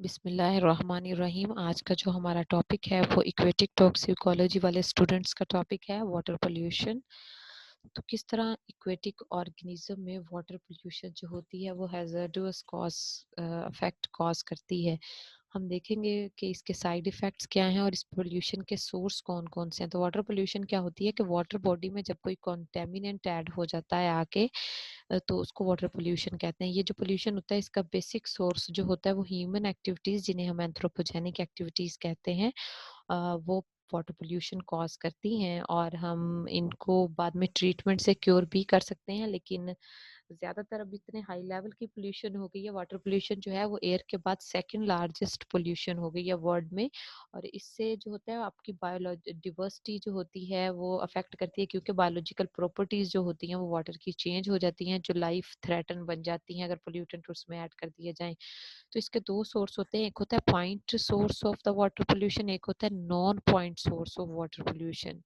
बिस्मिल्लाहिर्रहमानिर्रहीम। आज का जो हमारा टॉपिक है वो इक्वेटिक टॉक्सिकोलॉजी वाले स्टूडेंट्स का टॉपिक है वाटर पोल्यूशन। तो किस तरह इक्वेटिक ऑर्गेनिज्म में वाटर पोल्यूशन जो होती है वो हैजर्डस कॉज अफेक्ट कॉज करती है। हम देखेंगे कि इसके साइड इफ़ेक्ट्स क्या हैं और इस पोल्यूशन के सोर्स कौन कौन से हैं। तो वाटर पोल्यूशन क्या होती है कि वाटर बॉडी में जब कोई कॉन्टेमिनेंट ऐड हो जाता है आके तो उसको वाटर पोल्यूशन कहते हैं। ये जो पोल्यूशन होता है इसका बेसिक सोर्स जो होता है वो ह्यूमन एक्टिविटीज़, जिन्हें हम एंथ्रोपोजेनिक एक्टिविटीज़ कहते हैं, वो वाटर पोल्यूशन कॉज करती हैं और हम इनको बाद में ट्रीटमेंट से क्योर भी कर सकते हैं। लेकिन ज़्यादातर अब इतने हाई लेवल की पोल्यूशन हो गई है, वाटर पोल्यूशन जो है वो एयर के बाद सेकंड लार्जेस्ट पोल्यूशन हो गई है वर्ल्ड में। और इससे जो होता है आपकी बायोलॉजी डिवर्सिटी जो होती है वो अफेक्ट करती है, क्योंकि बायोलॉजिकल प्रॉपर्टीज जो होती हैं वो वाटर की चेंज हो जाती हैं, जो लाइफ थ्रेटन बन जाती हैं अगर पोल्यूटेंट उसमें ऐड कर दिए जाएं। तो इसके दो सोर्स होते हैं, एक होता है point source of the water pollution, एक होता है non point source of water pollution.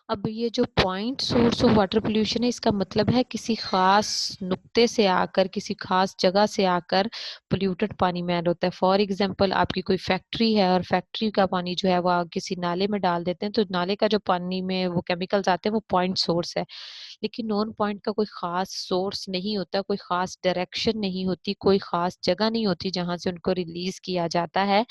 अब ये जो point source of water pollution है इसका मतलब है किसी खास नुक्ते से आकर, किसी खास जगह से आकर पोल्यूटेड पानी में ऐड होता है। फॉर एग्जांपल आपकी कोई फैक्ट्री है और फैक्ट्री का पानी जो है वो किसी नाले में डाल देते हैं, तो नाले का जो पानी में वो केमिकल्स आते हैं वो पॉइंट सोर्स है। लेकिन नॉन पॉइंट का कोई खास सोर्स नहीं होता, कोई खास डायरेक्शन नहीं होती, कोई खास जगह नहीं होती जहां से उनको रिलीज किया जाता है।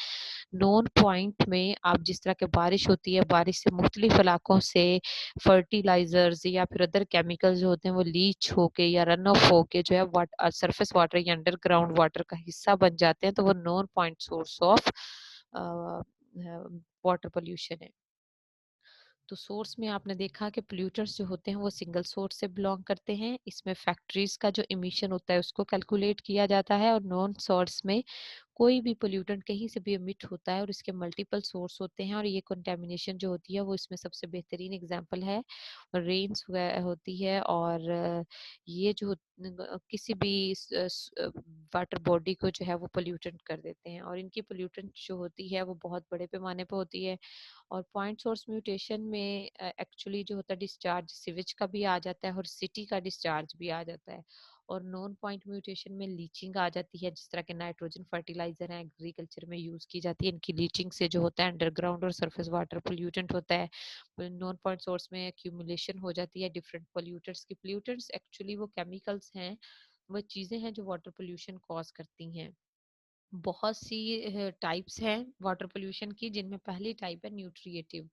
नॉन पॉइंट में आप जिस तरह की बारिश होती है, बारिश से मुख्तलिफ इलाकों से फर्टिलाइजर्स या फिर अदर केमिकल्स जो होते हैं वो लीच होके या रन ऑफ होके जो है सरफेस वाटर या अंडरग्राउंड वाटर का हिस्सा बन जाते हैं, तो वो non point source of water pollution है। तो सोर्स में आपने देखा कि पोल्यूटर्स जो होते हैं वो सिंगल सोर्स से बिलोंग करते हैं। इसमें फैक्ट्रीज का जो इमिशन होता है उसको कैलकुलेट किया जाता है, और नॉन सोर्स में कोई भी पोल्यूटेंट कहीं से भी एमिट होता है और इसके मल्टीपल सोर्स होते हैं। और ये कंटेमिनेशन जो होती है वो इसमें सबसे बेहतरीन एग्जांपल है रेन्स होती है। और ये जो किसी भी वाटर बॉडी को जो है वो पोल्यूटेंट कर देते हैं, और इनकी पोल्यूटेंट जो होती है वो बहुत बड़े पैमाने पर होती है। और पॉइंट सोर्स म्यूटेशन में एक्चुअली जो होता है डिस्चार्ज सिवेज का भी आ जाता है और सिटी का डिस्चार्ज भी आ जाता है। और नॉन पॉइंट म्यूटेशन में लीचिंग आ जाती है, जिस तरह के नाइट्रोजन फर्टिलाइजर है एग्रीकल्चर में यूज की जाती है, इनकी लीचिंग से जो होता है अंडरग्राउंड और सरफेस वाटर पोल्यूटेंट होता है। नॉन पॉइंट सोर्स में एक्यूमुलेशन हो जाती है डिफरेंट पोल्यूटेंट्स की। पोल्यूटेंट्स एक्चुअली वो केमिकल्स हैं, वो चीजें हैं जो वाटर पोल्यूशन कॉज करती हैं। बहुत सी टाइप्स हैं वाटर पोल्यूशन की, जिनमें पहली टाइप है न्यूट्रिएटिव।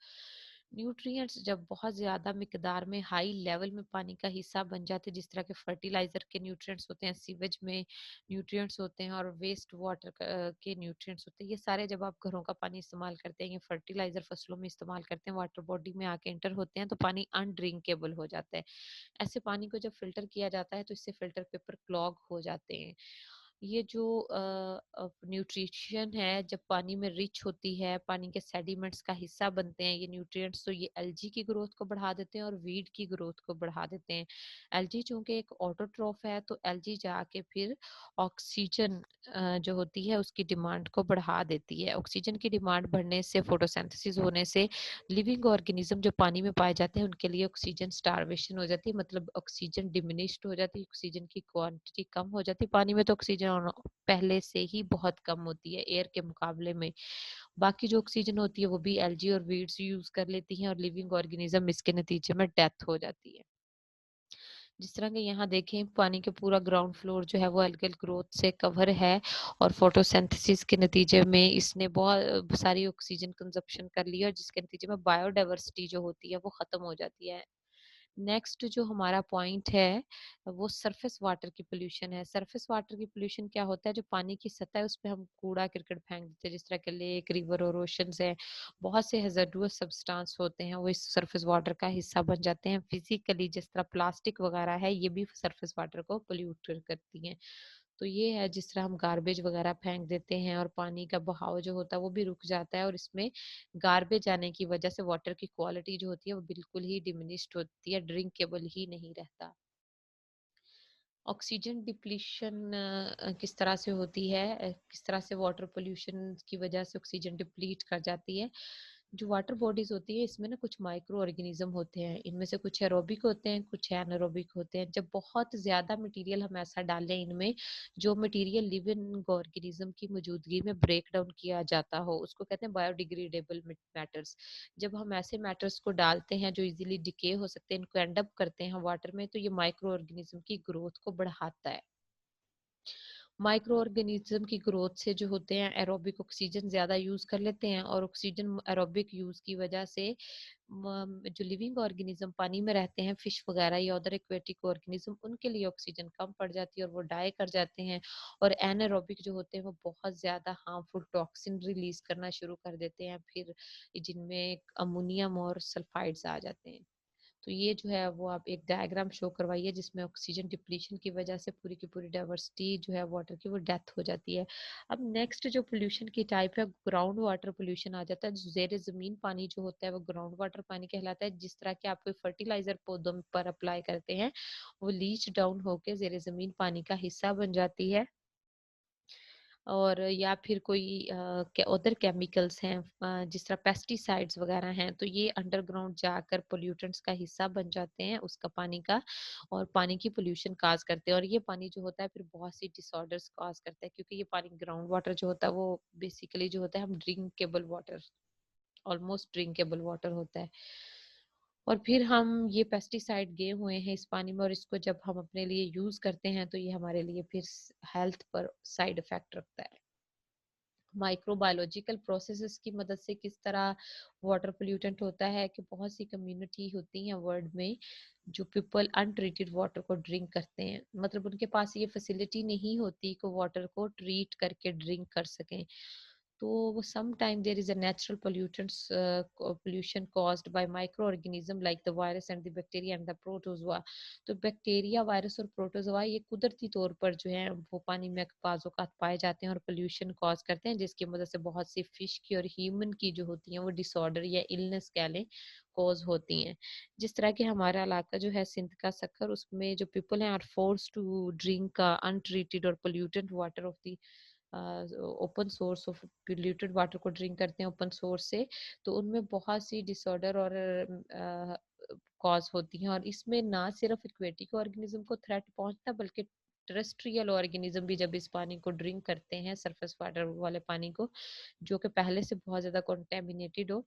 न्यूट्रिएंट्स जब बहुत ज्यादा मिकदार में हाई लेवल में पानी का हिस्सा बन जाते हैं, जिस तरह के फर्टिलाइजर के न्यूट्रिएंट्स होते हैं, सीवेज में न्यूट्रिएंट्स होते हैं और वेस्ट वाटर के न्यूट्रिएंट्स होते हैं, ये सारे जब आप घरों का पानी इस्तेमाल करते हैं, ये फर्टिलाइजर फसलों में इस्तेमाल करते हैं, वाटर बॉडी में आके एंटर होते हैं, तो पानी अनड्रिंकेबल हो जाता है। ऐसे पानी को जब फिल्टर किया जाता है तो इससे फिल्टर पेपर क्लॉग हो जाते हैं। ये जो न्यूट्रिशन है जब पानी में रिच होती है, पानी के सेडिमेंट्स का हिस्सा बनते हैं ये न्यूट्रिएंट्स, तो ये एल्गी की ग्रोथ को बढ़ा देते हैं और वीड की ग्रोथ को बढ़ा देते हैं। एल्गी चूंकि एक ऑटोट्रॉफ है, तो एल्गी जाके फिर ऑक्सीजन जो होती है उसकी डिमांड को बढ़ा देती है। ऑक्सीजन की डिमांड बढ़ने से, फोटोसिंथेसिस होने से लिविंग ऑर्गेनिज्म जो पानी में पाए जाते हैं उनके लिए ऑक्सीजन स्टारवेशन हो जाती है, मतलब ऑक्सीजन डिमिनिश्ड हो जाती है, ऑक्सीजन की क्वांटिटी कम हो जाती है। पानी में तो ऑक्सीजन पहले से ही बहुत कम होती है एयर के मुकाबले में। बाकी जो ऑक्सीजन होती है वो भी एल्गी और वीड्स यूज कर लेती हैं और लिविंग ऑर्गेनिज्म इसके नतीजे में डेथ हो जाती है। जिस तरह के यहाँ देखें पानी के पूरा ग्राउंड फ्लोर जो है वो एल्गल ग्रोथ से कवर है, और फोटोसिंथेसिस के नतीजे में इसने बहुत सारी ऑक्सीजन कंजप्शन कर ली, और जिसके नतीजे में बायोडाइवर्सिटी जो होती है वो खत्म हो जाती है। नेक्स्ट जो हमारा पॉइंट है वो सरफेस वाटर की पोल्यूशन है। सरफेस वाटर की पोल्यूशन क्या होता है, जो पानी की सतह है उस पर हम कूड़ा करकट फेंक देते हैं, जिस तरह के लेक, रिवर और ओशंस है, बहुत से हैजर्डस सब्सटेंस होते हैं वो इस सरफेस वाटर का हिस्सा बन जाते हैं। फिजिकली जिस तरह प्लास्टिक वगैरह है ये भी सरफेस वाटर को पोल्यूट करती हैं। तो ये है जिस तरह हम गार्बेज वगैरह फेंक देते हैं और पानी का बहाव जो होता है वो भी रुक जाता है, और इसमें गार्बेज आने की वजह से वाटर की क्वालिटी जो होती है वो बिल्कुल ही डिमिनिश्ड होती है, ड्रिंकेबल ही नहीं रहता। ऑक्सीजन डिप्लीशन किस तरह से होती है, किस तरह से वाटर पोल्यूशन की वजह से ऑक्सीजन डिप्लीट कर जाती है। जो वाटर बॉडीज होती है इसमें ना कुछ माइक्रो ऑर्गेनिज्म होते हैं, इनमें से कुछ एरोबिक होते हैं, कुछ एनारोबिक होते हैं। जब बहुत ज्यादा मटेरियल हम ऐसा डालें इनमें, जो मटेरियल लिविंग ऑर्गेनिज्म की मौजूदगी में ब्रेक डाउन किया जाता हो, उसको कहते हैं बायोडिग्रेडेबल मैटर्स। जब हम ऐसे मैटर्स को डालते हैं जो इजीली डिके हो सकते हैं, इनको एंड अप करते हैं वाटर में, तो ये माइक्रो ऑर्गेनिज्म की ग्रोथ को बढ़ाता है। माइक्रो ऑर्गेनिज्म की ग्रोथ से जो होते हैं एरोबिक ऑक्सीजन ज्यादा यूज कर लेते हैं, और ऑक्सीजन एरोबिक यूज की वजह से जो लिविंग ऑर्गेनिज्म पानी में रहते हैं, फिश वगैरह या अदर एक्वेटिक ऑर्गेनिज्म, उनके लिए ऑक्सीजन कम पड़ जाती है और वो डाई कर जाते हैं। और एनारोबिक जो होते हैं वो बहुत ज्यादा हार्मफुल टॉक्सिन रिलीज करना शुरू कर देते हैं, फिर जिनमें अमोनियम और सल्फाइड्स आ जाते हैं। तो ये जो है वो आप एक डायग्राम शो करवाइए जिसमें ऑक्सीजन डिप्लीशन की वजह से पूरी की पूरी डाइवर्सिटी जो है वाटर की वो डेथ हो जाती है। अब नेक्स्ट जो पोल्यूशन की टाइप है, ग्राउंड वाटर पोल्यूशन आ जाता है। जो जेर जमीन पानी जो होता है वो ग्राउंड वाटर पानी कहलाता है। जिस तरह के आप कोई फर्टिलाइजर पौधों पर अप्लाई करते हैं, वो लीच डाउन होके जेर जमीन पानी का हिस्सा बन जाती है। और या फिर कोई अदर केमिकल्स हैं, जिस तरह पेस्टिसाइड्स वगैरह हैं, तो ये अंडरग्राउंड जाकर पोल्यूटेंट्स का हिस्सा बन जाते हैं उसका पानी का, और पानी की पोल्यूशन काज करते हैं। और ये पानी जो होता है फिर बहुत सी डिसऑर्डर्स काज करता है, क्योंकि ये पानी ग्राउंड वाटर जो होता है वो बेसिकली जो होता है हम drinkable water, almost drinkable water होता है। और फिर हम ये पेस्टिसाइड गए हुए हैं इस पानी में, और इसको जब हम अपने लिए यूज करते हैं तो ये हमारे लिए फिर हेल्थ पर साइड इफेक्ट रखता है। माइक्रोबायोलॉजिकल प्रोसेसेस की मदद से किस तरह वाटर पोल्यूटेंट होता है कि बहुत सी कम्युनिटी होती हैं वर्ल्ड में जो पीपल अनट्रीटेड वाटर को ड्रिंक करते हैं, मतलब उनके पास ये फैसिलिटी नहीं होती कि वाटर को ट्रीट करके ड्रिंक कर सकें। तो sometime there is a natural pollutants pollution caused by microorganism like the virus and the bacteria and the protozoa। तो बैक्टीरिया, वायरस और प्रोटोजोआ ये कुदरती तौर पर जो है वो पानी में बाज़-औक़ात पाए जाते हैं और पोल्यूशन कॉज करते हैं, जिसकी वजह से बहुत सी फिश की और ह्यूमन की जो होती हैं वो डिसऑर्डर या इलनेस कह लें कॉज होती हैं। जिस तरह के हमारा इलाका जो है सिंध का सक्कर, उसमें जो पीपल हैं are force to drink untreated और polluted water of the open source of polluted water को ड्रिंक करते हैं ओपन सोर्स से। तो उनमें बहुत सी डिसऑर्डर और कॉज होती हैं, और इसमें ना सिर्फ एक्वेटिक ऑर्गेनिज्म को थ्रेट पहुंचता बल्कि टेरेस्ट्रियल ऑर्गेनिज्म भी जब इस पानी को ड्रिंक करते हैं, सरफेस वाटर वाले पानी को, जो कि पहले से बहुत ज्यादा कॉन्टेमिनेटेड हो,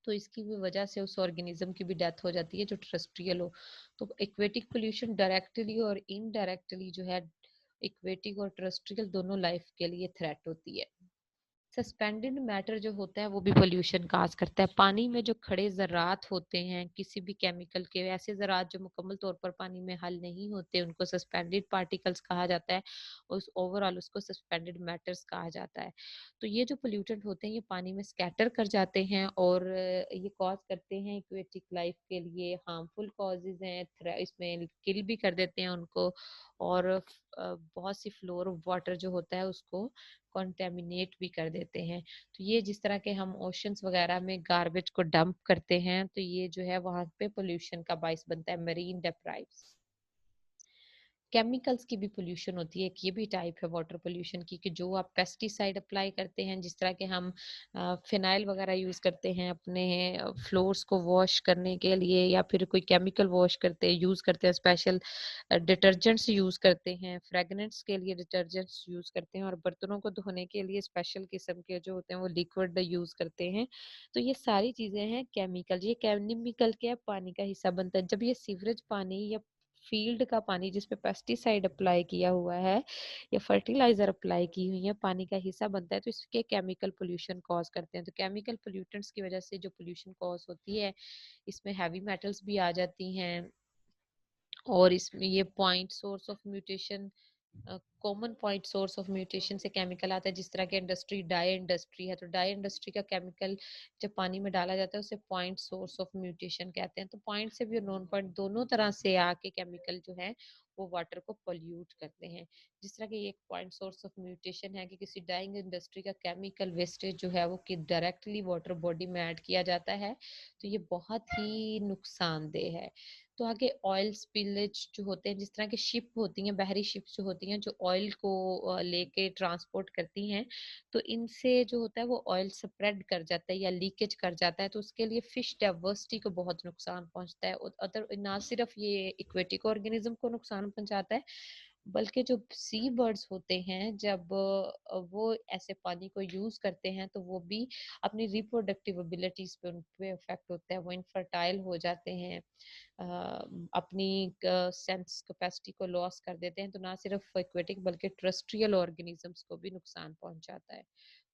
तो इसकी भी वजह से उस ऑर्गेनिज्म की भी डेथ हो जाती है जो टेरेस्ट्रियल हो। तो एक्वेटिक पोल्यूशन डायरेक्टली और इनडायरेक्टली जो है इक्वेटिक और टेरेस्ट्रियल दोनों लाइफ के लिए थ्रेट होती है। सस्पेंडेड मैटर जो होता है वो भी पोल्यूशन काज करता है। पानी में जो खड़े ज़रात होते हैं किसी भी केमिकल के, ऐसे ज़रात जो मुकम्मल तौर पर पानी में हल नहीं होते, उनको सस्पेंडेड पार्टिकल्स कहा जाता है। उस ओवरऑल उसको सस्पेंडेड मैटर्स कहा जाता है। तो ये जो पोल्यूटेंट होते हैं ये पानी में स्कैटर कर जाते हैं और ये कॉज करते हैं एक्वेटिक लाइफ के लिए हार्मफुल कॉजेज हैं, इसमें किल भी कर देते हैं उनको, और बहुत सी फ्लोर ऑफ वाटर जो होता है उसको कॉन्टेमिनेट भी कर देते हैं। तो ये जिस तरह के हम ओशंस वगैरह में गार्बेज को डंप करते हैं, तो ये जो है वहां पे पोल्यूशन का बाइस बनता है, मरीन डेप्राइव्स। केमिकल्स की भी पोल्यूशन होती है, एक ये भी टाइप है वाटर पोल्यूशन की, कि जो आप पेस्टिसाइड अप्लाई करते हैं, जिस तरह के हम फिनाइल वगैरह यूज करते हैं अपने फ्लोर्स को वॉश करने के लिए, या फिर कोई केमिकल वॉश करते हैं यूज करते हैं, स्पेशल डिटर्जेंट्स यूज करते हैं, फ्रेगनेंस के लिए डिटर्जेंट्स यूज करते हैं, और बर्तनों को धोने के लिए स्पेशल किस्म के जो होते हैं वो लिक्विड यूज करते हैं। तो ये सारी चीजें हैं केमिकल, ये केमिकल के पानी का हिस्सा बनता है। जब ये सीवरेज पानी या फील्ड का पानी जिसपे पेस्टिसाइड अप्लाई किया हुआ है या फर्टिलाइजर अप्लाई की हुई है पानी का हिस्सा बनता है, तो इसके केमिकल पोल्यूशन कॉज करते हैं। तो केमिकल पोल्यूटेंट्स की वजह से जो पोल्यूशन कॉज होती है, इसमें हैवी मेटल्स भी आ जाती हैं, और इसमें ये point source of mutation, common point source of mutation से केमिकल आता है। जिस तरह के इंडस्ट्री, डाई इंडस्ट्री है, तो डाई इंडस्ट्री का केमिकल जब पानी में डाला जाता है उसे पॉइंट सोर्स ऑफ म्यूटेशन कहते हैं। तो पॉइंट से भी नॉन पॉइंट दोनों तरह से आके केमिकल जो है वो वाटर को पोल्यूट करते हैं। जिस तरह की एक पॉइंट सोर्स ऑफ म्यूटेशन है कि किसी डाइंग इंडस्ट्री का केमिकल वेस्टेज जो है वो कि डायरेक्टली वाटर बॉडी में ऐड किया जाता है, तो ये बहुत ही नुकसानदेह है। तो आगे ऑयल स्पिलेज जो होते हैं, जिस तरह की शिप होती हैं, बहरी शिप जो होती हैं, जो ऑयल को लेके ट्रांसपोर्ट करती हैं, तो इनसे जो होता है वो ऑयल स्प्रेड कर जाता है या लीकेज कर जाता है, तो उसके लिए फिश डाइवर्सिटी को बहुत नुकसान पहुंचता है। और अदर ना सिर्फ ये इक्वेटिक ऑर्गेनिज्म को नुकसान पहुंचाता है, बल्कि जो सी बर्ड्स होते हैं, जब वो ऐसे पानी को यूज करते हैं, तो वो भी अपनी रिप्रोडक्टिव एबिलिटीज पे उन पे इफेक्ट होता है, वो इनफर्टाइल हो जाते हैं, अपनी सेंस कैपेसिटी को लॉस कर देते हैं। तो ना सिर्फ एक्वेटिक बल्कि टेरेस्ट्रियल ऑर्गेनिजम्स को भी नुकसान पहुंचाता है।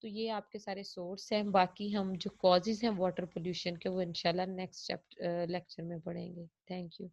तो ये आपके सारे सोर्स हैं। बाकी हम जो कॉजेज हैं वाटर पोल्यूशन के, वो इंशाल्लाह नेक्स्ट लेक्चर में पढ़ेंगे। Thank you.